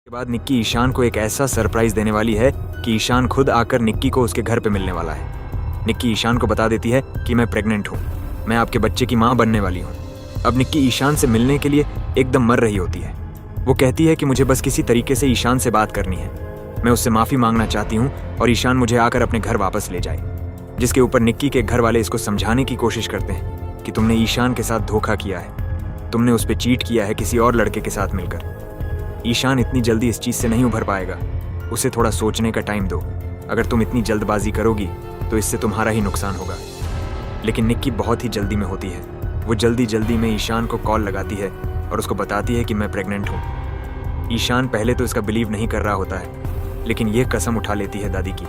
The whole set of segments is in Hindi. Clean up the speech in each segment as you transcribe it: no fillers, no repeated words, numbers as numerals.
के बाद निक्की ईशान को एक ऐसा सरप्राइज देने वाली है कि ईशान खुद आकर निक्की को उसके घर पे मिलने वाला है। निक्की ईशान को बता देती है कि मैं प्रेग्नेंट हूँ, मैं आपके बच्चे की माँ बनने वाली हूँ। अब निक्की ईशान से मिलने के लिए एकदम मर रही होती है। वो कहती है कि मुझे बस किसी तरीके से ईशान से बात करनी है, मैं उससे माफ़ी मांगना चाहती हूँ और ईशान मुझे आकर अपने घर वापस ले जाए। जिसके ऊपर निक्की के घर वाले इसको समझाने की कोशिश करते हैं कि तुमने ईशान के साथ धोखा किया है, तुमने उस पर चीट किया है किसी और लड़के के साथ मिलकर। ईशान इतनी जल्दी इस चीज़ से नहीं उभर पाएगा, उसे थोड़ा सोचने का टाइम दो। अगर तुम इतनी जल्दबाजी करोगी तो इससे तुम्हारा ही नुकसान होगा। लेकिन निक्की बहुत ही जल्दी में होती है। वो जल्दी जल्दी में ईशान को कॉल लगाती है और उसको बताती है कि मैं प्रेग्नेंट हूँ। ईशान पहले तो इसका बिलीव नहीं कर रहा होता है, लेकिन ये कसम उठा लेती है दादी की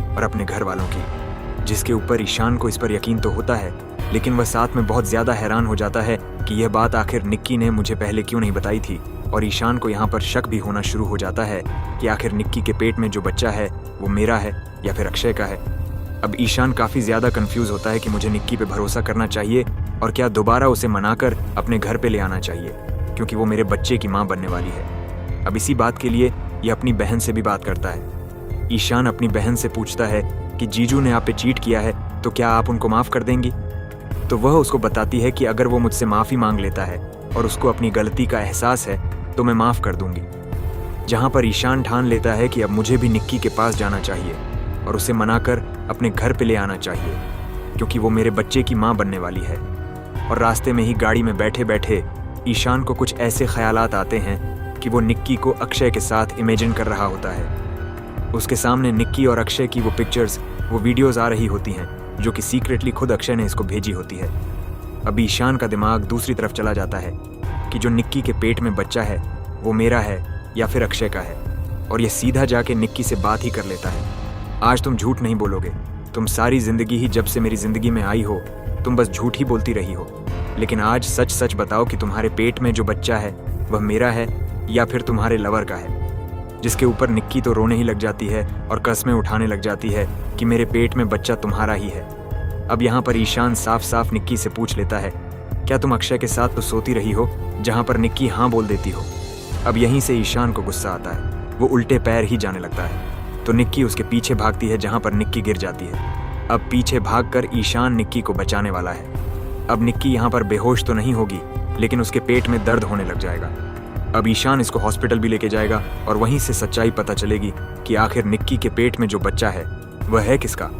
और अपने घर वालों की, जिसके ऊपर ईशान को इस पर यकीन तो होता है, लेकिन वह साथ में बहुत ज़्यादा हैरान हो जाता है कि यह बात आखिर निक्की ने मुझे पहले क्यों नहीं बताई थी। और ईशान को यहाँ पर शक भी होना शुरू हो जाता है कि आखिर निक्की के पेट में जो बच्चा है वो मेरा है या फिर अक्षय का है। अब ईशान काफ़ी ज़्यादा कंफ्यूज होता है कि मुझे निक्की पे भरोसा करना चाहिए और क्या दोबारा उसे मनाकर अपने घर पे ले आना चाहिए, क्योंकि वो मेरे बच्चे की माँ बनने वाली है। अब इसी बात के लिए ये अपनी बहन से भी बात करता है। ईशान अपनी बहन से पूछता है कि जीजू ने आप पे चीट किया है तो क्या आप उनको माफ़ कर देंगी। तो वह उसको बताती है कि अगर वो मुझसे माफ़ी मांग लेता है और उसको अपनी गलती का एहसास है तो मैं माफ़ कर दूंगी। जहाँ पर ईशान ठान लेता है कि अब मुझे भी निक्की के पास जाना चाहिए और उसे मनाकर अपने घर पे ले आना चाहिए, क्योंकि वो मेरे बच्चे की माँ बनने वाली है। और रास्ते में ही गाड़ी में बैठे बैठे ईशान को कुछ ऐसे ख्यालात आते हैं कि वो निक्की को अक्षय के साथ इमेजिन कर रहा होता है। उसके सामने निक्की और अक्षय की वो पिक्चर्स, वो वीडियोज़ आ रही होती हैं जो कि सीक्रेटली खुद अक्षय ने इसको भेजी होती है। अब ईशान का दिमाग दूसरी तरफ चला जाता है कि जो निक्की के पेट में बच्चा है वो मेरा है या फिर अक्षय का है, और ये सीधा जाके निक्की से बात ही कर लेता है। आज तुम झूठ नहीं बोलोगे, तुम सारी ज़िंदगी ही जब से मेरी ज़िंदगी में आई हो तुम बस झूठ ही बोलती रही हो, लेकिन आज सच सच बताओ कि तुम्हारे पेट में जो बच्चा है वह मेरा है या फिर तुम्हारे लवर का है। जिसके ऊपर निक्की तो रोने ही लग जाती है और कस्में उठाने लग जाती है कि मेरे पेट में बच्चा तुम्हारा ही है। अब यहाँ पर ईशान साफ साफ निक्की से पूछ लेता है, क्या तुम अक्षय के साथ तो सोती रही हो, जहाँ पर निक्की हाँ बोल देती हो। अब यहीं से ईशान को गुस्सा आता है, वो उल्टे पैर ही जाने लगता है। तो निक्की उसके पीछे भागती है जहाँ पर निक्की गिर जाती है। अब पीछे भागकर ईशान निक्की को बचाने वाला है। अब निक्की यहाँ पर बेहोश तो नहीं होगी, लेकिन उसके पेट में दर्द होने लग जाएगा। अब ईशान इसको हॉस्पिटल भी लेके जाएगा और वहीं से सच्चाई पता चलेगी कि आखिर निक्की के पेट में जो बच्चा है वह है किसका।